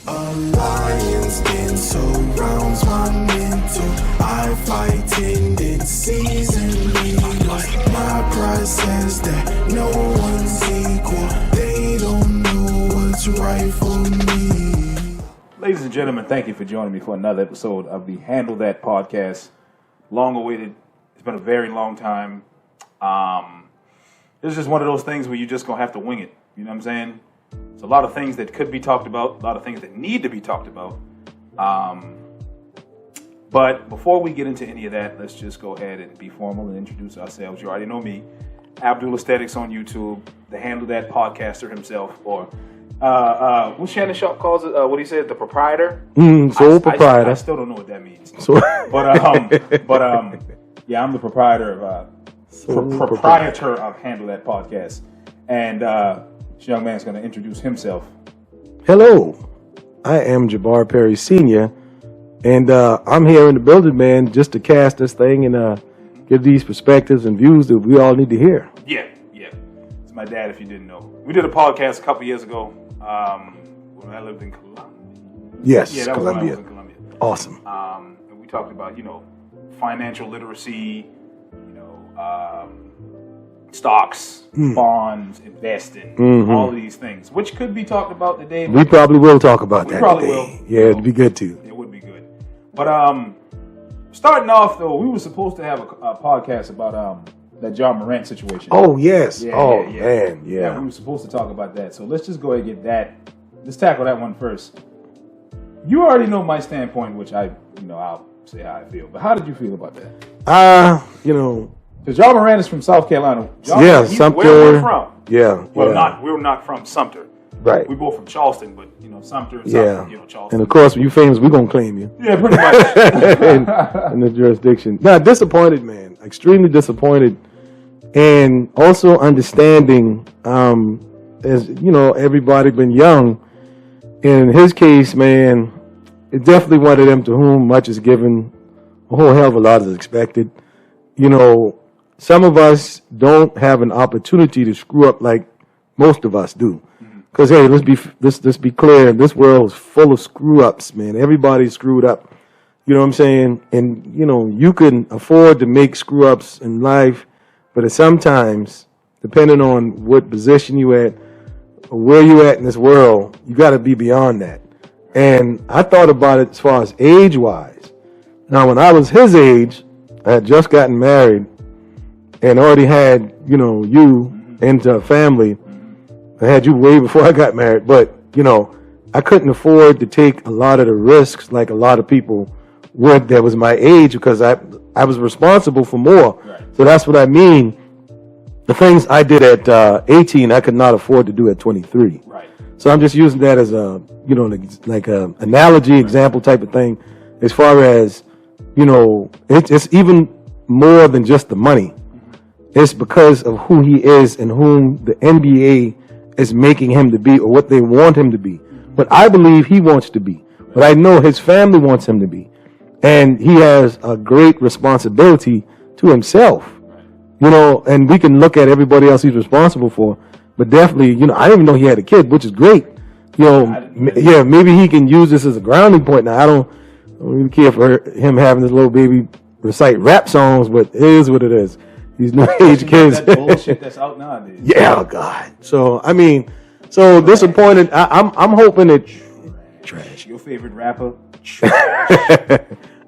Alliance then surrounds my mental. I fight in its season leaders. My pride says that no one's equal. They don't know what's right for me. Ladies and gentlemen, thank you for joining me for another episode of the Handle That podcast. Long awaited. It's been a very long time. It's just one of those things where you're just going to have to wing it. You know what I'm saying? There's a lot of things that could be talked about, a lot of things that need to be talked about. But before we get into any of that, let's just go ahead and be formal and introduce ourselves. You already know me, Abdul Aesthetics on YouTube, the Handle That podcaster himself, or what Shannon Sharp calls it, what he said, the proprietor. Sole proprietor. I still don't know what that means. But yeah, I'm the proprietor of proprietor of Handle That podcast, and this young man's going to introduce himself. Hello, I am JabbarPerry Sr., and I'm here in the building, man, just to cast this thing and give these perspectives and views that we all need to hear. Yeah. It's my dad, if you didn't know. We did a podcast a couple years ago when I lived in Colombia. Yes, yeah, that Colombia. was when I was in Colombia. Awesome. And we talked about, financial literacy, stocks, bonds, investing, all of these things, which could be talked about today. We probably will talk about that probably today. Will. Yeah, it'd be good too. It would be good. But starting off, though, we were supposed to have a podcast about that Ja Morant situation. Oh, yes. Man. Yeah. We were supposed to talk about that. So let's just go ahead and get that. Let's tackle that one first. You already know my standpoint, which I'll say how I feel. But how did you feel about that? Because Ja Morant is from South Carolina. Sumter. Where we're from. Yeah. We're not from Sumter. Right. We're both from Charleston, but Sumter and Charleston. And of course, when you're famous, we're gonna claim you. Yeah, pretty much. in the jurisdiction. Now, disappointed, man. Extremely disappointed, and also understanding. As everybody been young. In his case, man, it definitely one of them to whom much is given. A whole hell of a lot is expected. Some of us don't have an opportunity to screw up like most of us do. Because hey, let's be clear. This world is full of screw ups, man. Everybody's screwed up. You know what I'm saying? And you can afford to make screw ups in life, but sometimes, depending on what position you at, or where you at in this world, you got to be beyond that. And I thought about it as far as age wise. Now, when I was his age, I had just gotten married and already had, you into a family. I had you way before I got married, but, I couldn't afford to take a lot of the risks like a lot of people would that was my age because I was responsible for more. Right. So that's what I mean. The things I did at 18, I could not afford to do at 23. Right. So I'm just using that as a, like a analogy, example type of thing as far as, it's even more than just the money. It's because of who he is and whom the NBA is making him to be or what they want him to be. What I believe he wants to be. What I know his family wants him to be. And he has a great responsibility to himself. And we can look at everybody else he's responsible for. But definitely, I didn't even know he had a kid, which is great. Maybe he can use this as a grounding point. Now, I don't really care for him having this little baby recite rap songs, but it is what it is. These new age kids. That bullshit that's out nowadays. Yeah, God. So disappointed. I'm hoping that trash. Your favorite rapper.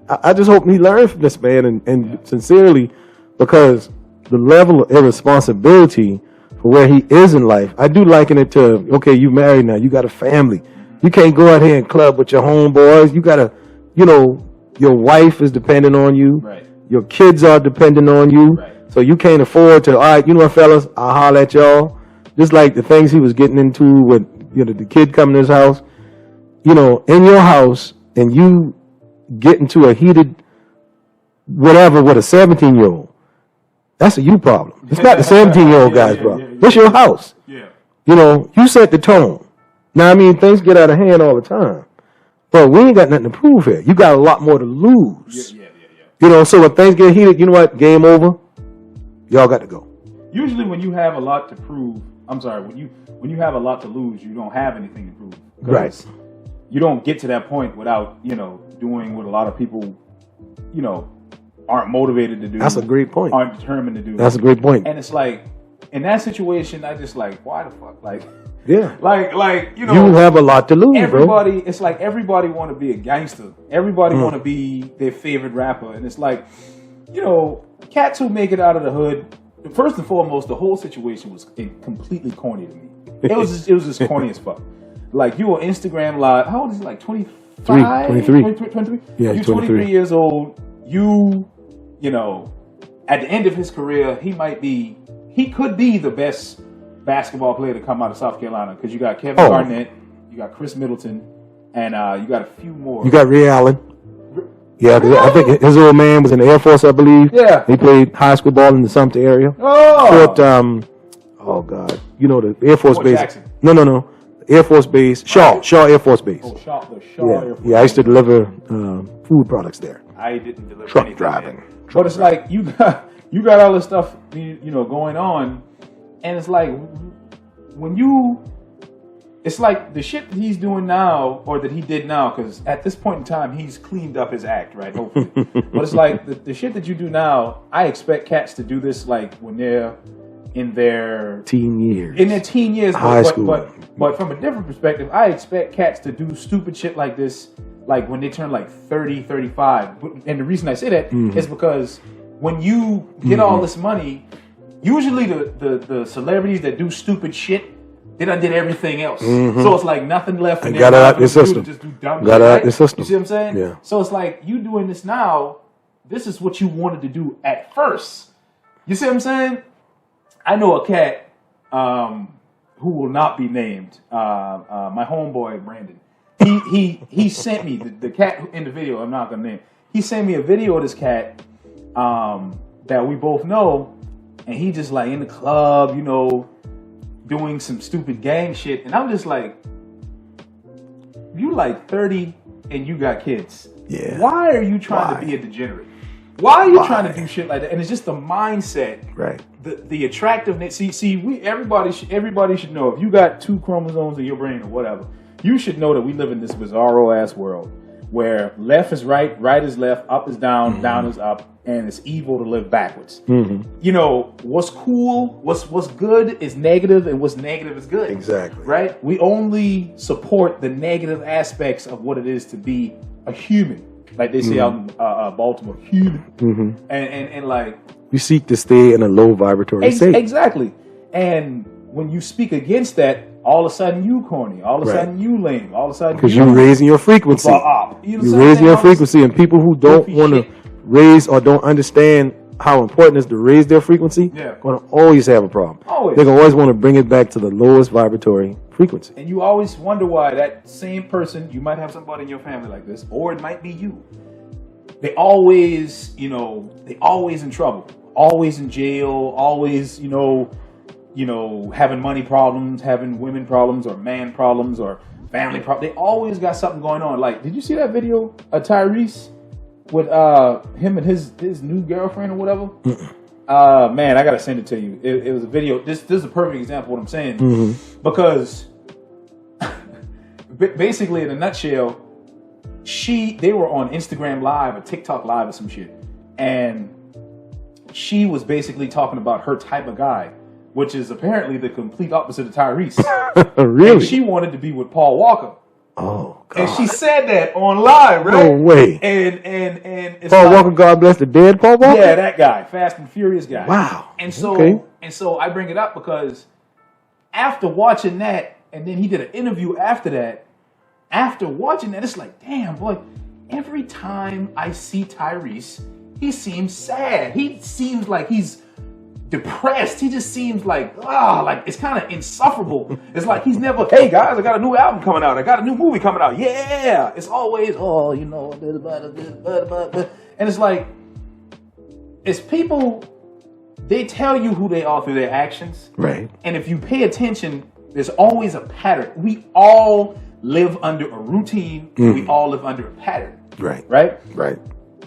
I just hope he learns from this man and sincerely, because the level of irresponsibility for where he is in life, I do liken it to, okay, you married now, you got a family. You can't go out here and club with your homeboys. You gotta, your wife is dependent on you. Right. Your kids are dependent on you. Right. So you can't afford to, all right, you know what, fellas, I'll holler at y'all. Just like the things he was getting into with, the kid coming to his house, in your house, and you get into a heated whatever with a 17-year-old. That's a you problem. It's not the 17-year-old guy's problem. It's your house. Yeah. You set the tone. Now, things get out of hand all the time. But we ain't got nothing to prove here. You got a lot more to lose. Yeah. So when things get heated, you know what? Game over. Y'all got to go. Usually when you have a lot to prove, when you have a lot to lose, you don't have anything to prove. Right. you don't get to that point without, doing what a lot of people, aren't motivated to do. That's a great point. Aren't determined to do. That's a great point. And it's like, in that situation, I just like, why the fuck? Like, yeah. Like, you have a lot to lose, everybody, bro. It's like everybody want to be a gangster. Everybody want to be their favorite rapper. And it's like, cats who make it out of the hood, first and foremost, the whole situation was completely corny to me. It was just corny as fuck. Like, you on Instagram Live. How old is he? Like 25? 23. 23? Yeah, you're 23 years old. At the end of his career, he could be the best basketball player to come out of South Carolina, because you got Kevin Garnett, you got Chris Middleton, and you got a few more. You got Ray Allen. Yeah, I think his old man was in the Air Force, I believe. Yeah. He played high school ball in the Sumter area. Oh! Oh, God. The Air Force Fort Base. Jackson. No. Air Force Base. Shaw Air Force Base. Oh, Shaw Air Force. Yeah, I used to deliver food products there. I didn't deliver Truck anything, driving. man. But it's like, you got all this stuff, going on, and it's like, it's like the shit that he's doing now, or that he did now, because at this point in time, he's cleaned up his act, right? Hopefully. But it's like, the shit that you do now, I expect cats to do this, like, when they're in their teen years. High school. But from a different perspective, I expect cats to do stupid shit like this, like when they turn like 30, 35. And the reason I say that is because when you get all this money, usually the celebrities that do stupid shit, they done did everything else. So it's like nothing left for them. Got it out your system. Just do dumb Got shit, it out right? your system. You see what I'm saying? Yeah. So it's like, you doing this now, this is what you wanted to do at first. You see what I'm saying? I know a cat who will not be named. My homeboy Brandon. He sent me the cat in the video. I'm not gonna name. He sent me a video of this cat that we both know, and he just like in the club, doing some stupid gang shit, and I'm just like, you like 30 and you got kids. Yeah. Why are you trying to be a degenerate? Why are you trying to do shit like that? And it's just the mindset, right? The attractiveness. Everybody should know, if you got 2 chromosomes in your brain or whatever, you should know that we live in this bizarro ass world where left is right, right is left, up is down, down is up, and it's evil to live backwards. What's cool, what's good is negative, and what's negative is good. Exactly. Right? We only support the negative aspects of what it is to be a human. Like they say out in Baltimore, human. And like, we seek to stay in a low vibratory state. Exactly. And when you speak against that, all of a sudden you corny. All of a sudden you lame. All of a sudden because you're raising your frequency. You're raising your frequency, and people who don't want to raise or don't understand how important it is to raise their frequency, going to always have a problem. They're going to always want to bring it back to the lowest vibratory frequency. And you always wonder why that same person, you might have somebody in your family like this, or it might be you. They always, they always in trouble, always in jail, always, having money problems, having women problems, or man problems, or family problems. They always got something going on. Like, did you see that video of Tyrese with him and his new girlfriend or whatever? Man, I gotta send it to you. It was a video. This is a perfect example of what I'm saying, because basically, in a nutshell, they were on Instagram Live or TikTok Live or some shit, and she was basically talking about her type of guy, which is apparently the complete opposite of Tyrese. Really? And she wanted to be with Paul Walker. Oh, God. And she said that on live, right? No way. And it's Paul like, Walker, God bless the dead Paul Walker? Yeah, that guy. Fast and Furious guy. Wow. And so I bring it up because after watching that, and then he did an interview after that, after watching that, it's like, damn, boy, every time I see Tyrese, he seems sad. He seems like he's depressed. He just seems like it's kind of insufferable. It's like he's never, hey guys, I got a new album coming out. I got a new movie coming out. Yeah. It's always, and it's like, it's people, they tell you who they are through their actions. Right. And if you pay attention, there's always a pattern. We all live under a routine. We all live under a pattern. Right. Right? Right.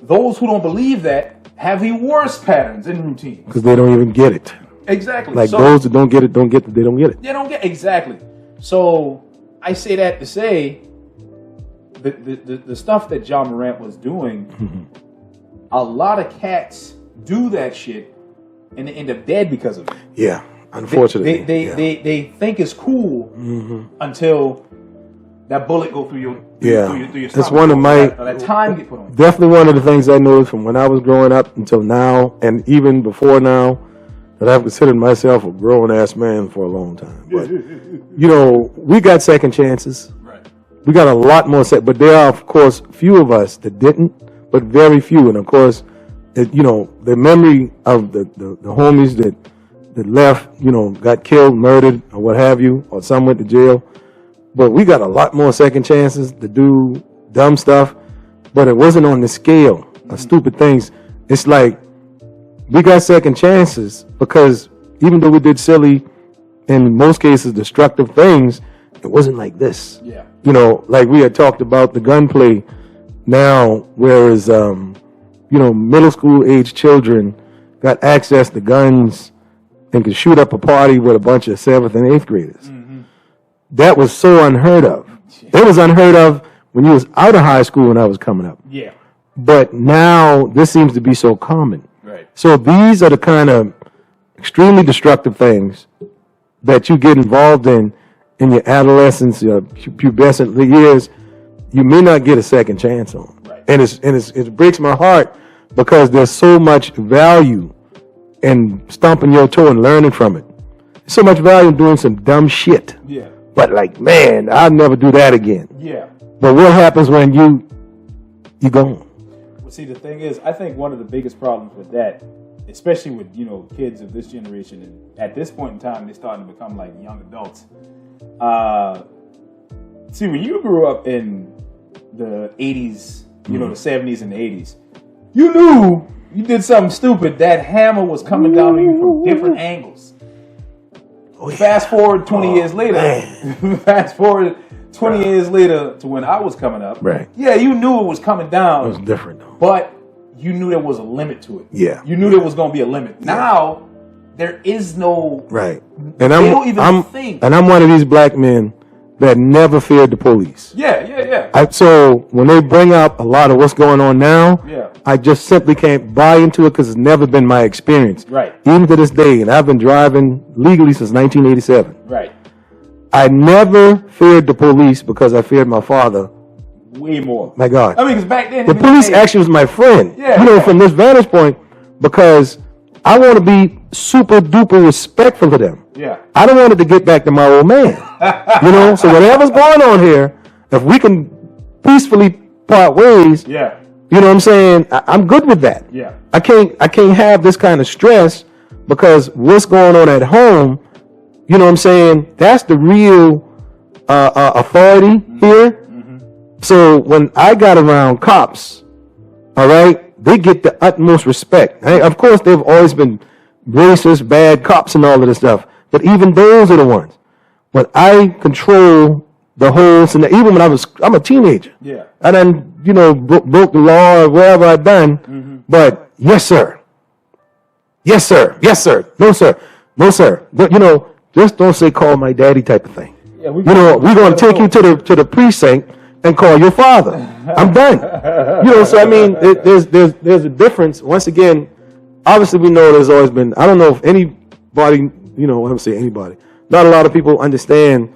Those who don't believe that have the worst patterns and routines. Because they don't even get it. Exactly. Like, those that don't get it, don't get that they don't get it. They don't get exactly. So I say that to say, the stuff that Ja Morant was doing, a lot of cats do that shit and they end up dead because of it. Yeah, unfortunately. They think it's cool until that bullet go through your through your That's stomach. one of my that time get put on. definitely one of the things I noticed from when I was growing up until now, and even before now, that I've considered myself a grown ass man for a long time. But you know, we got second chances. Right. We got a lot more but there are of course few of us that didn't, but very few. And of course, you know, the memory of the homies that left, you know, got killed, murdered, or what have you, or some went to jail. But we got a lot more second chances to do dumb stuff, but it wasn't on the scale of stupid things. It's like we got second chances because even though we did silly, in most cases destructive things, it wasn't like this. Yeah. You know, like we had talked about the gunplay now, whereas you know, middle school age children got access to guns and could shoot up a party with a bunch of 7th and 8th graders. That was so unheard of. It was unheard of when you was out of high school when I was coming up. Yeah. But now this seems to be so common. Right. So these are the kind of extremely destructive things that you get involved in your adolescence, your pubescent years. You may not get a second chance on. Right. And it breaks my heart because there's so much value in stomping your toe and learning from it. So much value in doing some dumb shit. Yeah. But like, man, I'll never do that again. Yeah. But what happens when you gone? Well, see, the thing is, I think one of the biggest problems with that, especially with, you know, kids of this generation, and at this point in time, they're starting to become like young adults. See, when you grew up in the 80s, you know, the 70s and the 80s, you knew you did something stupid, that hammer was coming down on you from different angles. Fast forward 20 years later, fast forward 20 years later to when I was coming up. Right. Yeah, you knew it was coming down. It was different though. But you knew there was a limit to it. Yeah. You knew there was going to be a limit. Now, there is no... Right. And they don't even think. And I'm one of these black men that never feared the police. Yeah. So when they bring up a lot of what's going on now, I just simply can't buy into it because it's never been my experience. Right. Even to this day, and I've been driving legally since 1987. Right. I never feared the police because I feared my father. Way more. My God. I mean, because back then... The police actually was my friend. Yeah. You know, from this vantage point, because I want to be super duper respectful of them. Yeah. I don't want it to get back to my old man. You know, so whatever's going on here, if we can peacefully part ways, you know what I'm saying? I'm good with that. Yeah. I can't have this kind of stress because what's going on at home, you know what I'm saying? That's the real authority here. So when I got around cops, all right, they get the utmost respect. Of course, they've always been racist, bad cops and all of this stuff. But even those are the ones. But I control the whole scenario. Even when I'm a teenager. Yeah. I done, you know, broke the law or whatever I done. But yes, sir. Yes, sir. Yes, sir. No, sir. No, sir. But, you know, just don't say call my daddy type of thing. Yeah, we're going to take you to the precinct and call your father. I'm done. You know, so I mean, there's a difference. Once again, obviously we know there's always been, I don't know if anybody, you know, I would say anybody, not a lot of people understand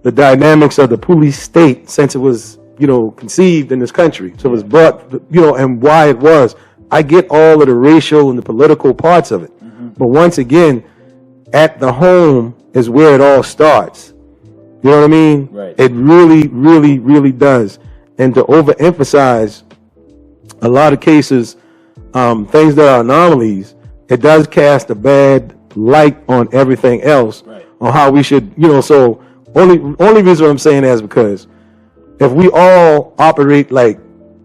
the dynamics of the police state since it was, you know, conceived in this country. So it was brought, you know, and why it was. I get all of the racial and the political parts of it. But once again, at the home is where it all starts. You know what I mean? Right. It really, really, really does. And to overemphasize a lot of cases, things that are anomalies, it does cast a bad light on everything else, on how we should, you know, so only reason I'm saying that is because if we all operate like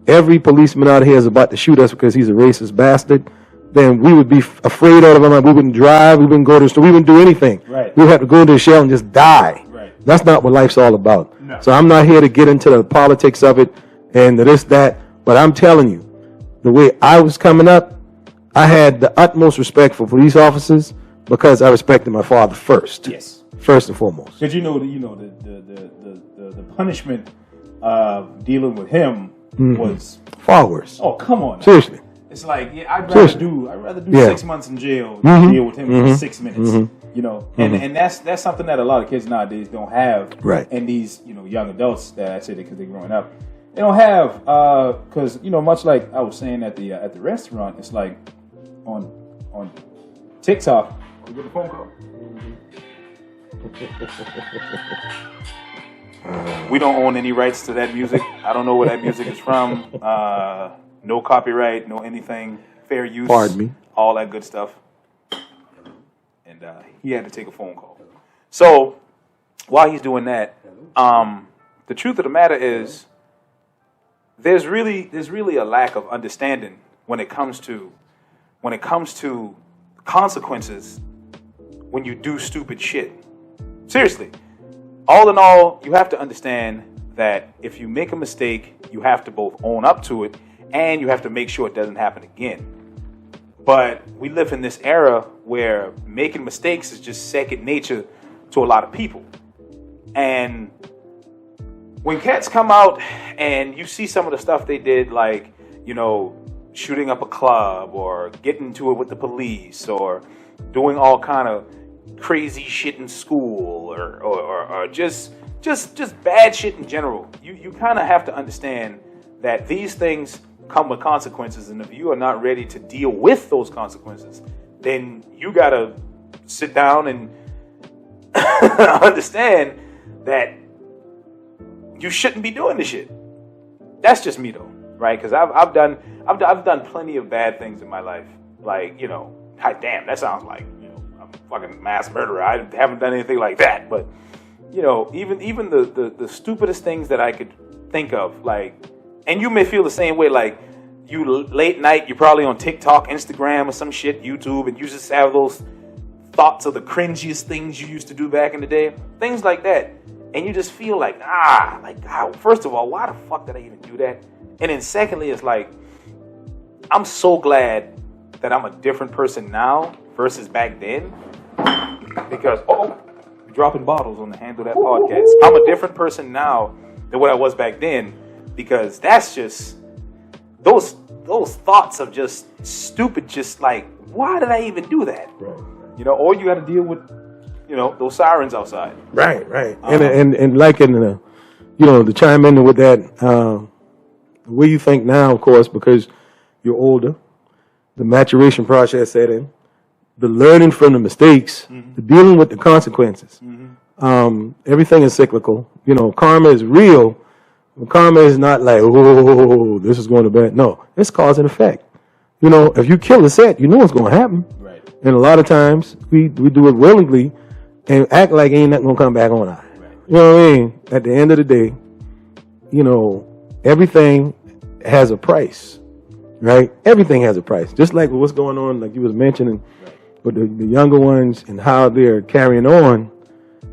every policeman out here is about to shoot us because he's a racist bastard, then we would be afraid of him. We wouldn't drive, we wouldn't go to the store, we wouldn't do anything. Right. We'd have to go into the shell and just die. Right. That's not what life's all about. No. So I'm not here to get into the politics of it and this, that, but I'm telling you, the way I was coming up, I had the utmost respect for police officers because I respected my father first. Yes. First and foremost. Because you know the punishment dealing with him was far worse. Oh, come on. Seriously. It's like, I'd rather do 6 months in jail than deal with him for 6 minutes. You know, and that's something that a lot of kids nowadays don't have. Right. And these, young adults that I say that because they're growing up, they don't have, because much like I was saying at the restaurant, it's like on TikTok. We get a phone call. We don't own any rights to that music. I don't know where that music is from. No copyright, no anything, fair use. Pardon me. All that good stuff. And he had to take a phone call. So while he's doing that, the truth of the matter is, there's really a lack of understanding when it comes to consequences when you do stupid shit. Seriously. All in all, you have to understand that if you make a mistake, you have to both own up to it and you have to make sure it doesn't happen again. But we live in this era where making mistakes is just second nature to a lot of people. And when cats come out and you see some of the stuff they did, like, shooting up a club or getting into it with the police or doing all kind of crazy shit in school or just bad shit in general, you kind of have to understand that these things come with consequences, and if you are not ready to deal with those consequences, then you gotta sit down and understand that you shouldn't be doing this shit. That's just me though, right? Because I've done plenty of bad things in my life. Like, damn, that sounds like I'm a fucking mass murderer. I haven't done anything like that, but even the stupidest things that I could think of, like. And you may feel the same way, like you late night, you're probably on TikTok, Instagram, or some shit, YouTube, and you just have those thoughts of the cringiest things you used to do back in the day, things like that. And you just feel like, first of all, why the fuck did I even do that? And then secondly, it's like, I'm so glad that I'm a different person now versus back then. Because, dropping bottles on the handle of that podcast. I'm a different person now than what I was back then. Because that's just, those thoughts of just stupid, just like, why did I even do that? Right. Or you got to deal with, those sirens outside. Right. And like in the, to chime in with that, the way you think now, of course, because you're older, the maturation process set in, the learning from the mistakes, the dealing with the consequences. Everything is cyclical. Karma is real. Karma is not like, this is going to bad. No, it's cause and effect. If you kill a set, you know what's going to happen. Right. And a lot of times we do it willingly and act like ain't nothing going to come back on us. Right. You know what I mean? At the end of the day, everything has a price, right? Everything has a price. Just like what's going on, like you was mentioning, with the younger ones and how they're carrying on,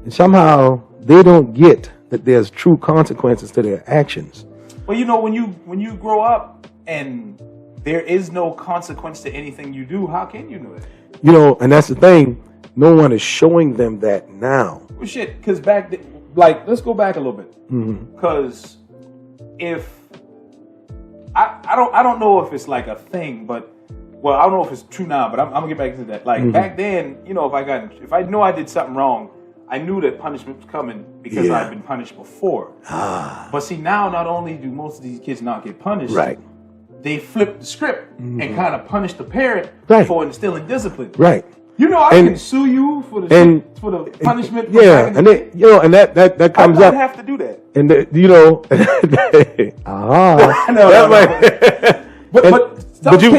and somehow they don't get that there's true consequences to their actions. Well, when you grow up and there is no consequence to anything you do, how can you know that? And that's the thing. No one is showing them that now. Well, shit, because let's go back a little bit. Because if I don't know if it's like a thing, but I don't know if it's true now, but I'm gonna get back to that. Like back then, if I know I did something wrong, I knew that punishment was coming because I'd been punished before. But see, now not only do most of these kids not get punished, they flip the script and kind of punish the parent for instilling discipline. Right. I can sue you for the punishment. And that comes up. I have to do that. And But you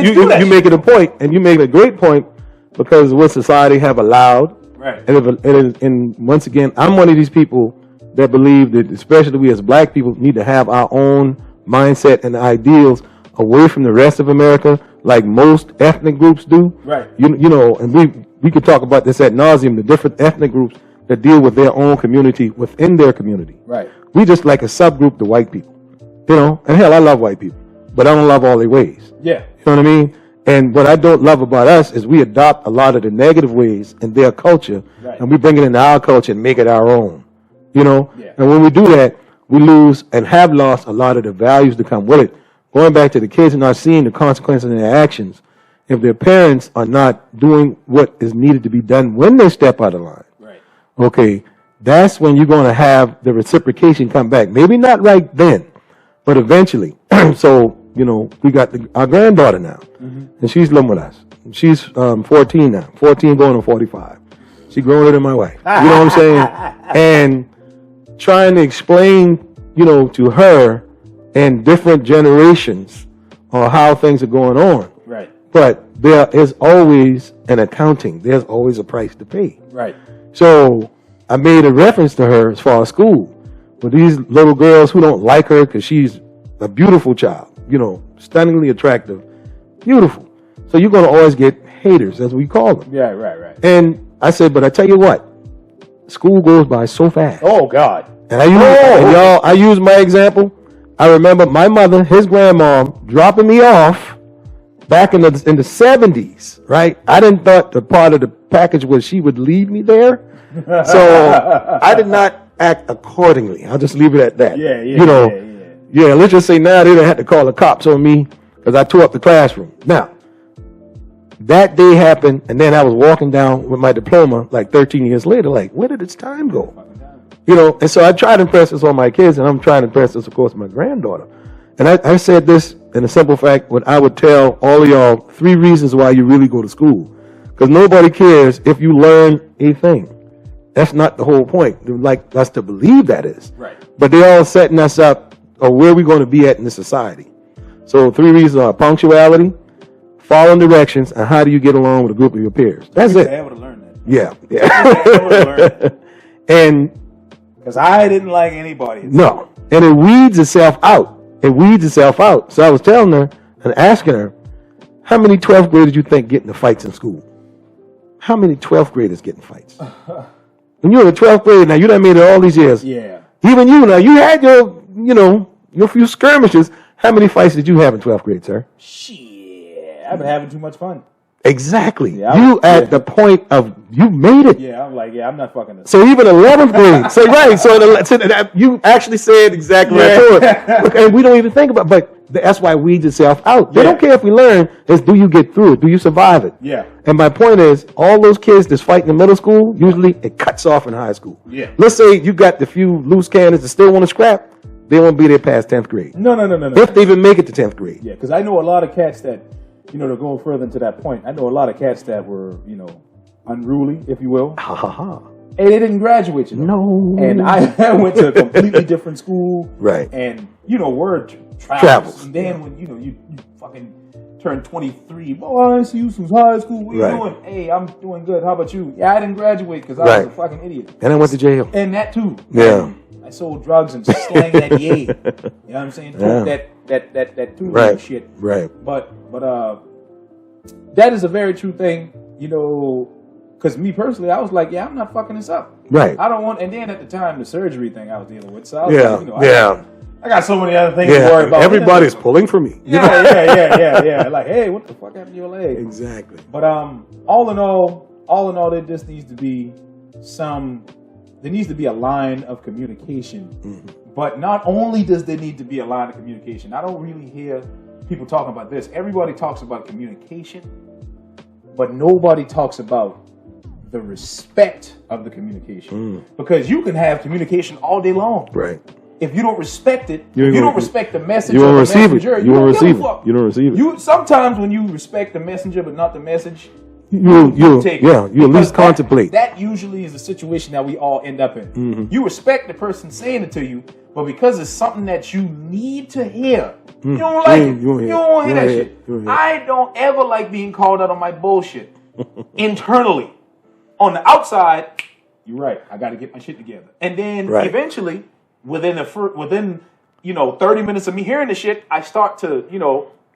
make it a point, and you make a great point, because what society have allowed. Right. And once again, I'm one of these people that believe that, especially we as black people, need to have our own mindset and ideals away from the rest of America, like most ethnic groups do. Right. And we could talk about this ad nauseum, the different ethnic groups that deal with their own community within their community. Right. We just like a subgroup to white people. And hell, I love white people, but I don't love all their ways. Yeah. You know what I mean? And what I don't love about us is we adopt a lot of the negative ways in their culture, and we bring it into our culture and make it our own. Yeah. And when we do that, we lose and have lost a lot of the values that come with it. Going back to the kids and not seeing the consequences of their actions. If their parents are not doing what is needed to be done when they step out of line, Right. okay, that's when you're going to have the reciprocation come back. Maybe not right then, but eventually. So, you know, we got our granddaughter now, and she's living with us. She's 14 now, 14 going on 45. She's growing than my wife. You know what I'm saying? And trying to explain, you know, to her and different generations on how things are going on. Right. But there is always an accounting. There's always a price to pay. Right. So I made a reference to her as far as school. With these little girls who don't like her because she's a beautiful child, you know, stunningly attractive, beautiful. So you're going to always get haters, as we call them. Yeah, right. And I said, but I tell you what, school goes by so fast. Oh, God. And I use my example. I remember my mother, his grandmom, dropping me off back in the 70s, right? I didn't thought the part of the package was she would leave me there. So I did not act accordingly. I'll just leave it at that. Yeah, let's just say now they done had to call the cops on me because I tore up the classroom. Now, that day happened, and then I was walking down with my diploma like 13 years later, like, where did its time go? You know, and so I try to impress this on my kids, and I'm trying to impress this, of course, my granddaughter. And I said this in a simple fact, when I would tell all of y'all 3 reasons why you really go to school. Because nobody cares if you learn a thing. That's not the whole point. They would like us to believe that is. Right. But they're all setting us up or where we're going to be at in the society. So 3 reasons are punctuality, following directions, and how do you get along with a group of your peers. That's it. I able to learn that. Yeah. And because I didn't like anybody. No. And it weeds itself out. So I was telling her and asking her, how many 12th graders you think get into fights in school? How many 12th graders get in fights? When you're in the 12th grade, now you done made it all these years. Yeah. Even you, now you had your few skirmishes. How many fights did you have in 12th grade, sir? Shit. I've been having too much fun. Exactly. Yeah, at the point of you made it. Yeah, I'm like, I'm not fucking this. So even 11th grade. So right. So you actually said exactly what I told. Look, and we don't even think about. But that's why we weed itself out. They don't care if we learn. It's do you get through it? Do you survive it? Yeah. And my point is, all those kids that's fighting in middle school, usually it cuts off in high school. Yeah. Let's say you got the few loose cannons that still want to scrap. They won't be there past 10th grade. No. If they even make it to 10th grade. Yeah, because I know a lot of cats that, to go further into that point, I know a lot of cats that were, unruly, if you will. Ha ha ha. And they didn't graduate, No. And I went to a completely different school. Right. And, word travels. And then when, you fucking turn 23, boy, I see you from high school. What you doing? Hey, I'm doing good. How about you? Yeah, I didn't graduate because I was a fucking idiot. And I went to jail. And that too. Yeah. I sold drugs and slang that yay. You know what I'm saying? Yeah. That two shit. Right. But that is a very true thing, because me personally, I was like, yeah, I'm not fucking this up. Right. I don't want, and then at the time, the surgery thing I was dealing with. So I was like, I got so many other things to worry about. Everybody's pulling for me. Yeah. Like, hey, what the fuck happened to your leg? Exactly. But all in all, there just needs to be there needs to be a line of communication. Mm-hmm. But not only does there need to be a line of communication, I don't really hear people talking about this. Everybody talks about communication, but nobody talks about the respect of the communication. Because you can have communication all day long. Right. If you don't respect it, you don't respect the message. You won't receive messenger, it. You won't receive it. You don't receive it. Sometimes when you respect the messenger but not the message, you at least contemplate. That usually is the situation that we all end up in. Mm-hmm. You respect the person saying it to you, but because it's something that you need to hear, you don't like it. You don't want to hear that shit. I don't ever like being called out on my bullshit internally. On the outside, you're right. I got to get my shit together. And then eventually, within 30 minutes of me hearing the shit, I start to,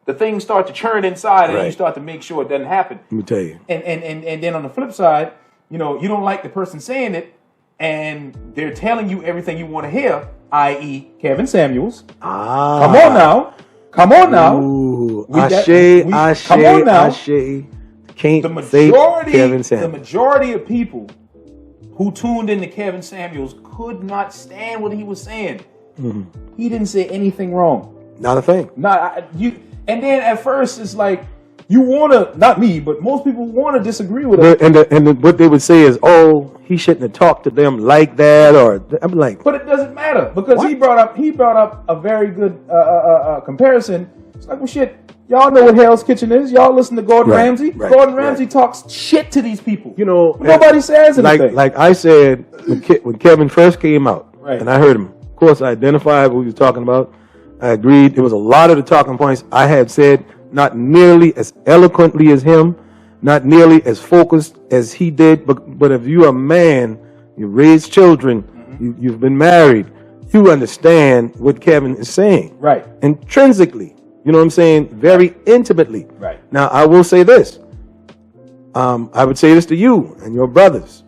the things start to churn inside, and you start to make sure it doesn't happen. Let me tell you. And then on the flip side, you don't like the person saying it, and they're telling you everything you want to hear, i.e. Kevin Samuels. Come on now. Ooh, Ashe. Can't say Kevin Samuels. The majority of people who tuned into Kevin Samuels could not stand what he was saying. He didn't say anything wrong. Not a thing. And then at first it's like you wanna, not me, but most people wanna disagree with us. And what they would say is, oh, he shouldn't have talked to them like that, or I'm like, but it doesn't matter because What? he brought up a very good comparison. It's like, well, shit. Y'all know what Hell's Kitchen is. Y'all listen to Gordon Ramsay. Gordon Ramsay talks shit to these people. you know, Nobody says anything. like I said when Kevin first came out, and I heard him. Of course, I identified what he was talking about. I agreed. It was a lot of the talking points I had said, not nearly as eloquently as him, not nearly as focused as he did. But if you're a man, you raise children, you've been married, you understand what Kevin is saying. Right. Intrinsically. You know what I'm saying? Very intimately. Right. Now, I will say this. I would say this to you and your brothers.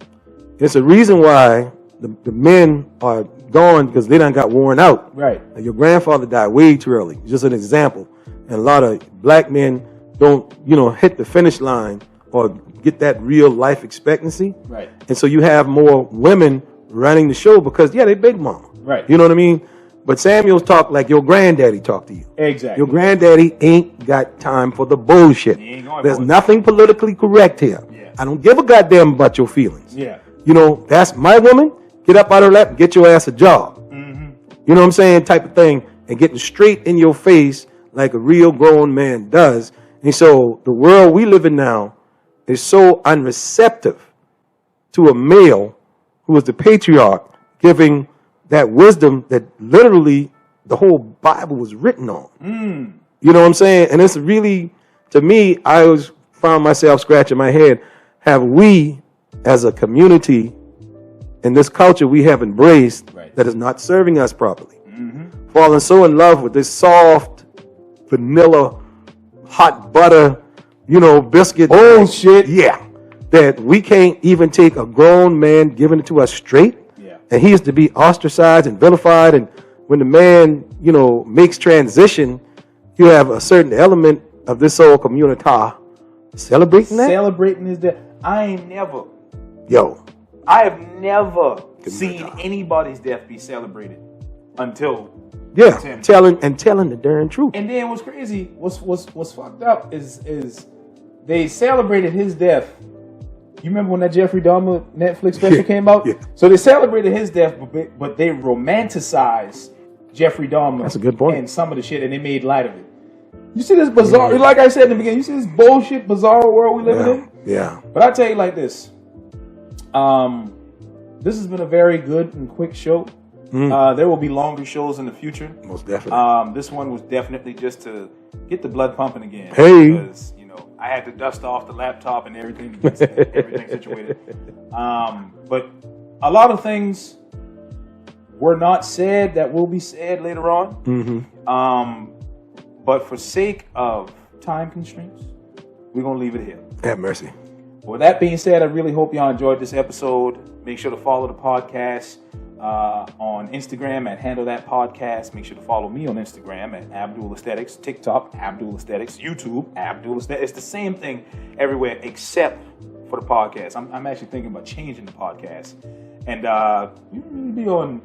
It's a reason why the men are gone because they done got worn out. Right. And your grandfather died way too early. Just an example. And a lot of black men don't, hit the finish line or get that real life expectancy. Right. And so you have more women running the show because, they big mama. Right. You know what I mean? But Samuel's talk like your granddaddy talked to you. Exactly. Your granddaddy ain't got time for the bullshit. He ain't going There's for it. nothing politically correct here. Yeah. I don't give a goddamn about your feelings. Yeah. That's my woman. Get up out of her lap and get your ass a job. You know what I'm saying? Type of thing. And getting straight in your face like a real grown man does. And so the world we live in now is so unreceptive to a male who is the patriarch giving that wisdom that literally the whole Bible was written on. You know what I'm saying? And it's really, to me, I always found myself scratching my head. Have we, as a community, in this culture we have embraced that is not serving us properly, fallen so in love with this soft, vanilla, hot butter, biscuit. Oh, shit. Yeah. That we can't even take a grown man giving it to us straight. And he is to be ostracized and vilified. And when the man, makes transition, you have a certain element of this whole community celebrating that. Celebrating his death. I have never seen anybody's death be celebrated until telling the darn truth. And then what's crazy, what's fucked up is they celebrated his death. You remember when that Jeffrey Dahmer Netflix special came out? Yeah. So they celebrated his death, but they romanticized Jeffrey Dahmer. That's a good point. And some of the shit, and they made light of it. You see this bizarre, like I said in the beginning, you see this bullshit, bizarre world we live in? Yeah. But I tell you like this. This has been a very good and quick show. There will be longer shows in the future. Most definitely. This one was definitely just to get the blood pumping again. Hey. Because, I had to dust off the laptop and everything to get everything situated. But a lot of things were not said that will be said later on. But for sake of time constraints, we're going to leave it here. Have mercy. With that being said, I really hope y'all enjoyed this episode. Make sure to follow the podcast on Instagram at Handle That Podcast. Make sure to follow me on Instagram at Abdul Aesthetics, TikTok, Abdul Aesthetics, YouTube, Abdul Aesthetics. It's the same thing everywhere except for the podcast. I'm actually thinking about changing the podcast. And you can be on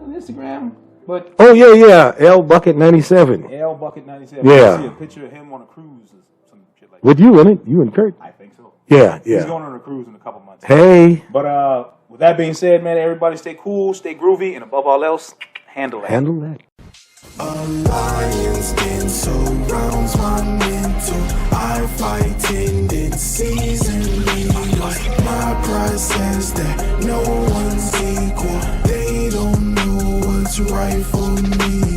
Instagram, but L Bucket 97. L Bucket 97. Yeah. I see a picture of him on a cruise or some shit like that. With you in it, you and Kurt. I think so. Yeah. He's going on a cruise in a couple months. Hey. But with that being said, man, everybody stay cool, stay groovy, and above all else, handle that. Handle that. A lion's skin surrounds my mental. I fight tendencies and needles. My pride says that no one's equal. They don't know what's right for me.